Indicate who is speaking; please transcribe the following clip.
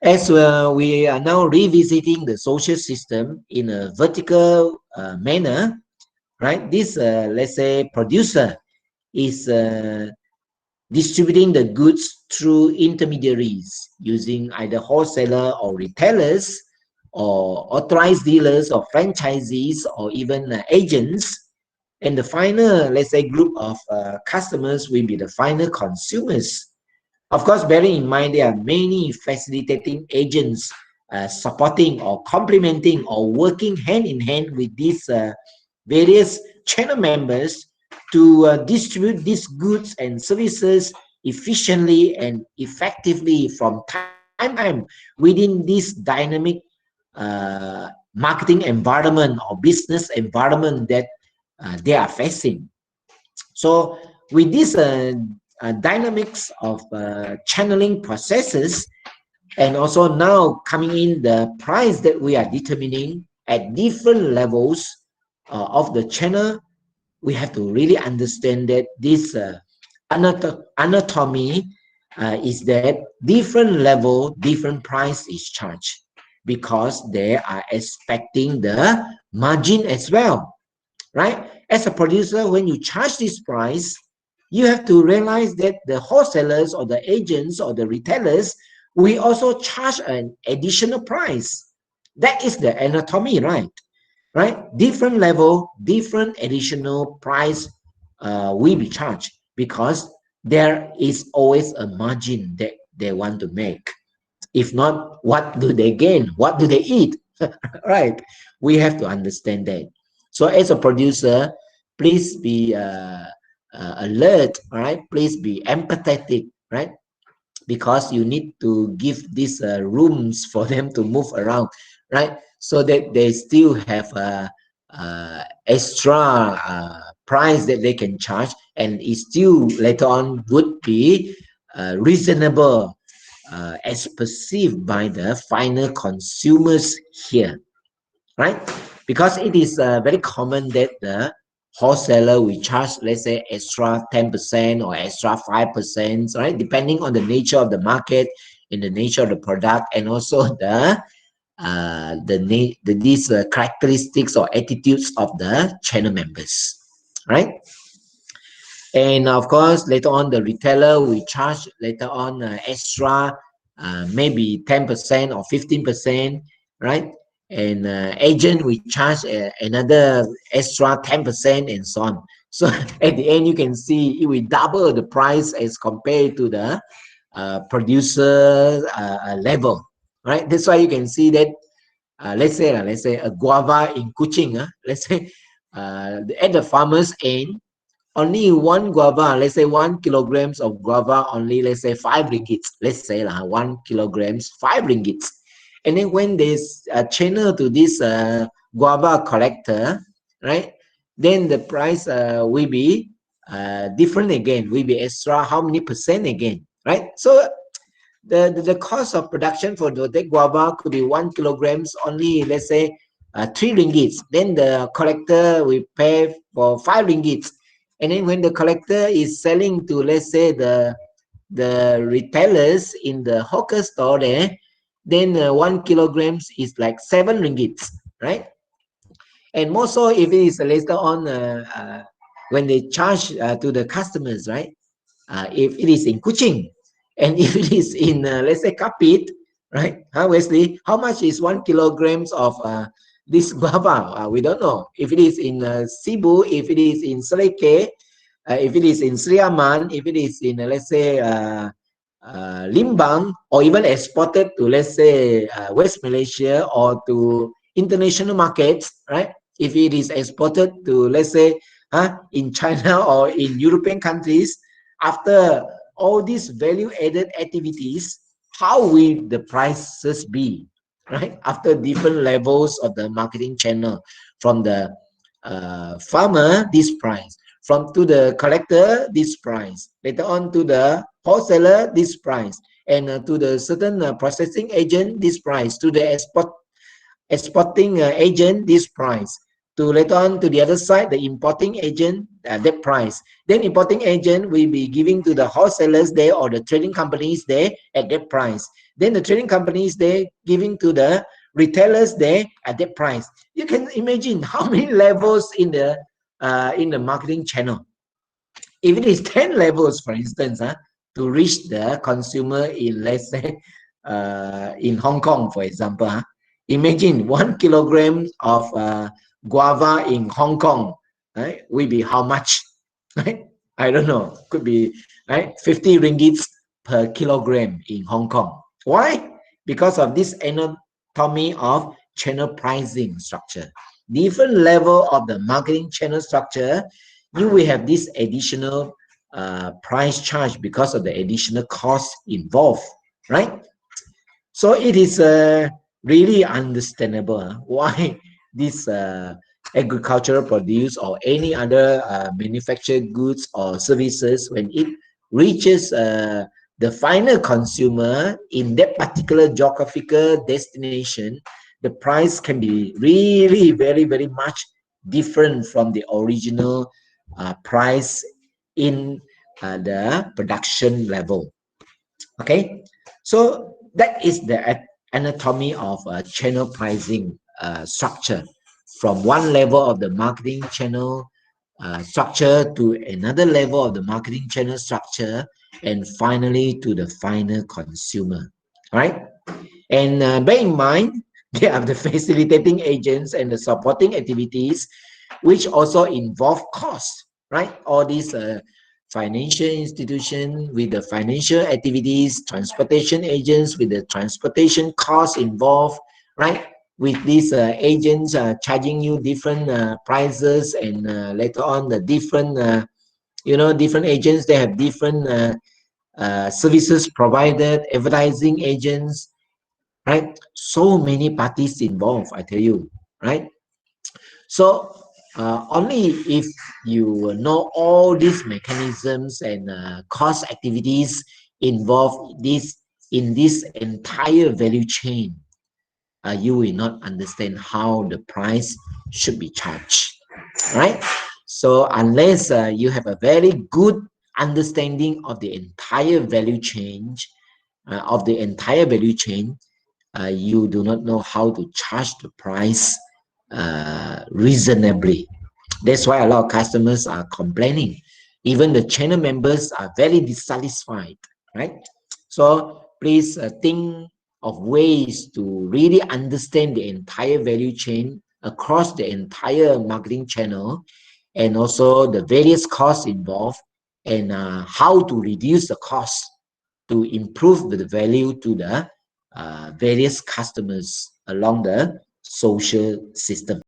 Speaker 1: As we are now revisiting the social system in a vertical manner, right? This, let's say, producer is distributing the goods through intermediaries using either wholesaler or retailers or authorized dealers or franchisees or even agents. And the final, let's say, group of customers will be the final consumers. Of course, bearing in mind there are many facilitating agents supporting or complementing or working hand in hand with these various channel members to distribute these goods and services efficiently and effectively from time to time within this dynamic marketing environment or business environment that they are facing. So with this dynamics of channeling processes, and also now coming in the price that we are determining at different levels of the channel, we have to really understand that this anatomy is that different level, different price is charged because they are expecting the margin as well, right? As a producer, when you charge this price, you have to realize that the wholesalers or the agents or the retailers, we also charge an additional price. That is the anatomy, right? Right? Different level, different additional price will be charged because there is always a margin that they want to make. If not, what do they gain? What do they eat? Right? We have to understand that. So as a producer, please be alert, right? Please be empathetic, right? Because you need to give these rooms for them to move around, right? So that they still have extra price that they can charge, and it still later on would be reasonable as perceived by the final consumers here, right? Because it is very common that the wholesaler will charge, let's say, extra 10% or extra 5%, right? Depending on the nature of the market and the nature of the product, and also these characteristics or attitudes of the channel members, right? And of course, later on, the retailer will charge later on extra, maybe 10% or 15%, right? And agent will charge another extra 10% and so on. So at the end, you can see it will double the price as compared to the producer level, right? That's why you can see that, let's say a guava in Kuching, let's say at the farmer's end, only one guava, let's say 1 kilograms of guava, only let's say 5 ringgits. Let's say 1 kilograms, 5 ringgits. And then when they channel to this guava collector, right? Then the price will be different again. Will be extra how many percent again, right? So the cost of production for the guava could be 1 kilograms only, let's say 3 ringgits. Then the collector will pay for 5 ringgits. And then when the collector is selling to, let's say, the retailers in the hawker store there, then 1 kilograms is like 7 ringgits, right? And more so if it is later on when they charge to the customers, right? If it is in Kuching, and if it is in, let's say, Kapit, right? Huh, Wesley? How much is 1 kilograms of this guava? We don't know. If it is in Cebu, if it is in Sereke, if it is in Sriaman, if it is in, let's say, Limbang, or even exported to, let's say, West Malaysia or to international markets, right? If it is exported to, let's say, in China or in European countries, after all these value-added activities, how will the prices be, right? After different levels of the marketing channel, from the farmer, this price, from to the collector, this price, later on to the wholesaler, this price, and to the certain processing agent, this price, to the exporting agent, this price, to later on to the other side, the importing agent, that price. Then importing agent will be giving to the wholesalers there or the trading companies there at that price. Then the trading companies, they giving to the retailers there at that price. You can imagine how many levels in the marketing channel. If it is 10 levels, for instance, to reach the consumer in, let's say, in Hong Kong, for example, imagine 1 kilogram of guava in Hong Kong, right, will be how much, right? I don't know, could be, right, 50 ringgits per kilogram in Hong Kong. Why? Because of this anatomy of channel pricing structure. Different level of the marketing channel structure, you will have this additional price charge because of the additional cost involved, right? So it is really understandable why this agricultural produce or any other manufactured goods or services, when it reaches the final consumer in that particular geographical destination, the price can be really very, very much different from the original price in the production level. Okay, so that is the anatomy of channel pricing structure, from one level of the marketing channel structure to another level of the marketing channel structure, and finally to the final consumer. All right, and bear in mind, they are the facilitating agents and the supporting activities, which also involve costs, right? All these financial institution with the financial activities, transportation agents with the transportation costs involved, right? With these agents charging you different prices, and later on the different, different agents, they have different services provided, advertising agents, right? So many parties involved, I tell you, right? So only if you know all these mechanisms and cost activities involved in this entire value chain, you will not understand how the price should be charged, right? So unless you have a very good understanding of the entire value chain, you do not know how to charge the price reasonably. That's why a lot of customers are complaining. Even the channel members are very dissatisfied, right? So please think of ways to really understand the entire value chain across the entire marketing channel, and also the various costs involved, and how to reduce the cost to improve the value to the various customers along the social system.